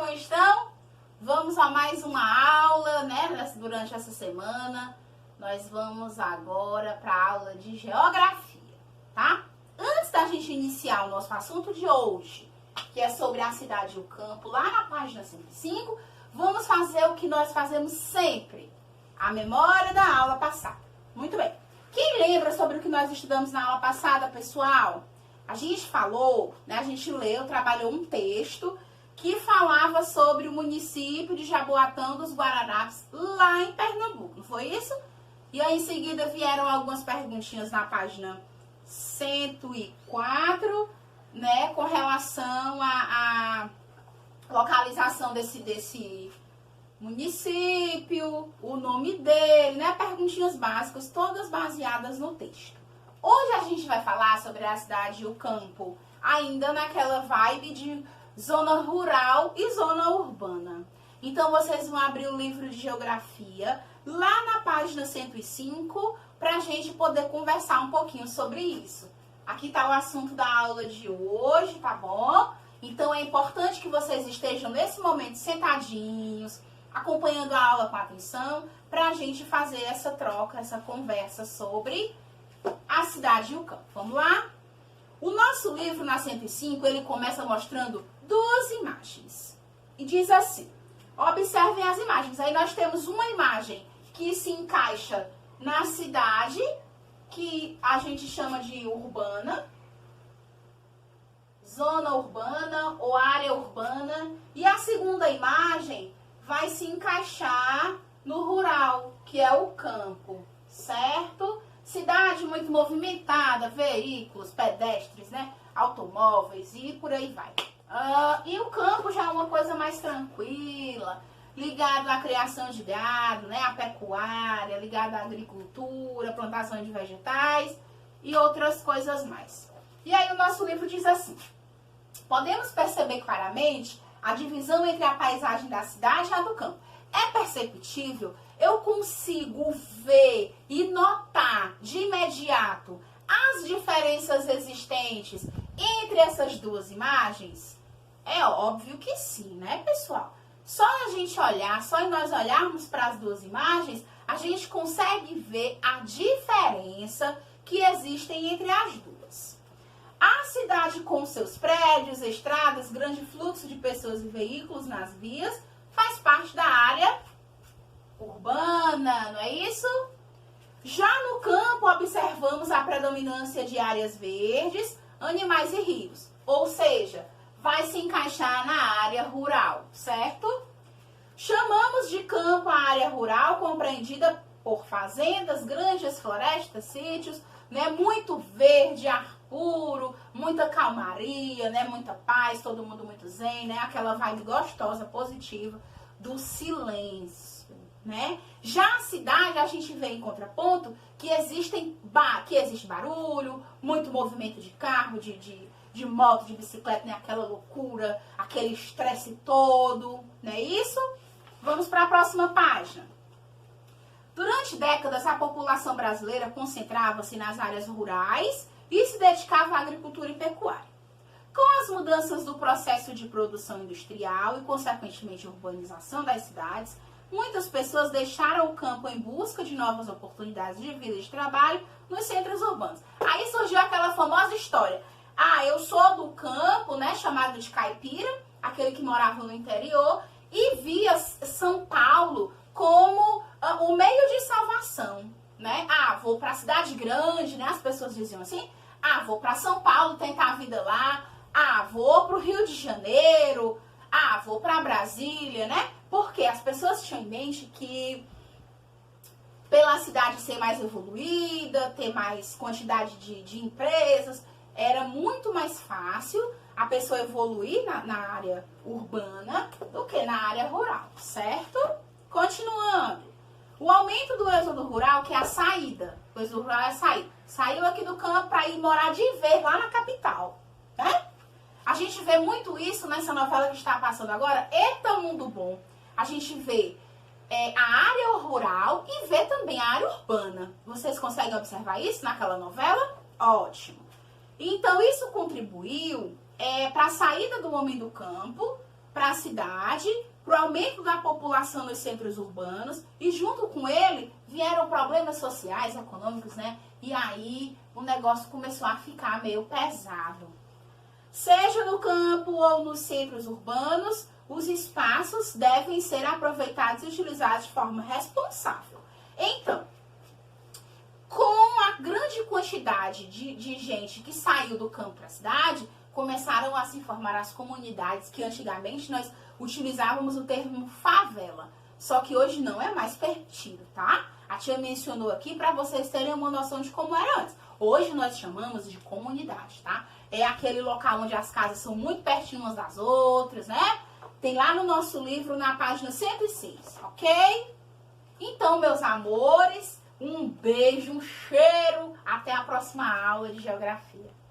como estão? Vamos a mais uma aula, né? Durante essa semana, nós vamos agora para a aula de geografia, tá? Antes da gente iniciar o nosso assunto de hoje, que é sobre a cidade e o campo, lá na página 105, vamos fazer o que nós fazemos sempre, a memória da aula passada. Muito bem. Quem lembra sobre o que nós estudamos na aula passada, pessoal? A gente falou, né? A gente leu, trabalhou um texto que falava sobre o município de Jaboatão dos Guararapes, lá em Pernambuco, não foi isso? E aí, em seguida, vieram algumas perguntinhas na página 104, né, com relação à localização desse município, o nome dele, né, perguntinhas básicas, todas baseadas no texto. Hoje a gente vai falar sobre a cidade e o campo, ainda naquela vibe de zona rural e zona urbana. Então, vocês vão abrir o livro de geografia lá na página 105 para a gente poder conversar um pouquinho sobre isso. Aqui está o assunto da aula de hoje, tá bom? Então, é importante que vocês estejam nesse momento sentadinhos, acompanhando a aula com atenção, para a gente fazer essa troca, essa conversa sobre a cidade e o campo. Vamos lá? O nosso livro, na 105, ele começa mostrando duas imagens. E diz assim, observem as imagens. Aí nós temos uma imagem que se encaixa na cidade, que a gente chama de urbana, zona urbana ou área urbana. E a segunda imagem vai se encaixar no rural, que é o campo, certo? Cidade muito movimentada, veículos, pedestres, né? Automóveis e por aí vai. E o campo já é uma coisa mais tranquila, ligado à criação de gado, né? À pecuária, ligado à agricultura, plantação de vegetais e outras coisas mais. E aí o nosso livro diz assim, podemos perceber claramente a divisão entre a paisagem da cidade e a do campo. É perceptível? Eu consigo ver e notar de imediato as diferenças existentes entre essas duas imagens? É óbvio que sim, né, pessoal? Só a gente olhar, só nós olharmos para as duas imagens, a gente consegue ver a diferença que existem entre as duas. A cidade com seus prédios, estradas, grande fluxo de pessoas e veículos nas vias, faz parte da área urbana, não é isso? Já no campo, observamos a predominância de áreas verdes, animais e rios. Ou seja, vai se encaixar na área rural, certo? Chamamos de campo a área rural compreendida por fazendas, granjas, florestas, sítios, né? Muito verde, ar puro, muita calmaria, né? Muita paz, todo mundo muito zen, né? Aquela vibe gostosa, positiva do silêncio, né? Já a cidade, a gente vê em contraponto que existe barulho, muito movimento de carro, de moto, de bicicleta, né? Aquela loucura, aquele estresse todo, não é isso? Vamos para a próxima página. Durante décadas, a população brasileira concentrava-se nas áreas rurais e se dedicava à agricultura e pecuária. Com as mudanças do processo de produção industrial e, consequentemente, urbanização das cidades, muitas pessoas deixaram o campo em busca de novas oportunidades de vida e de trabalho nos centros urbanos. Aí surgiu aquela famosa história. Eu sou do campo, né, chamado de caipira, aquele que morava no interior, e via São Paulo como o meio de salvação, né? Vou para a cidade grande, né? As pessoas diziam assim, vou para São Paulo tentar a vida lá, vou para o Rio de Janeiro, vou para Brasília, né? Porque as pessoas tinham em mente que pela cidade ser mais evoluída, ter mais quantidade de empresas, era muito mais fácil a pessoa evoluir na área urbana do que na área rural, certo? Continuando. O aumento do êxodo rural, que é a saída. O êxodo rural é a saída. Saiu aqui do campo para ir morar de vez lá na capital, né? A gente vê muito isso nessa novela que está passando agora, Eita Mundo Bom. A gente vê a área rural e vê também a área urbana. Vocês conseguem observar isso naquela novela? Ótimo. Então, isso contribuiu para a saída do homem do campo para a cidade, para o aumento da população nos centros urbanos, e junto com ele vieram problemas sociais, econômicos, né? E aí o negócio começou a ficar meio pesado. Seja no campo ou nos centros urbanos, os espaços devem ser aproveitados e utilizados de forma responsável. Então, com a grande quantidade de gente que saiu do campo para a cidade, começaram a se formar as comunidades que antigamente nós utilizávamos o termo favela. Só que hoje não é mais permitido, tá? A tia mencionou aqui para vocês terem uma noção de como era antes. Hoje nós chamamos de comunidade, tá? É aquele local onde as casas são muito pertinho umas das outras, né? Tem lá no nosso livro, na página 106, ok? Então, meus amores, um beijo, um cheiro. Até a próxima aula de geografia.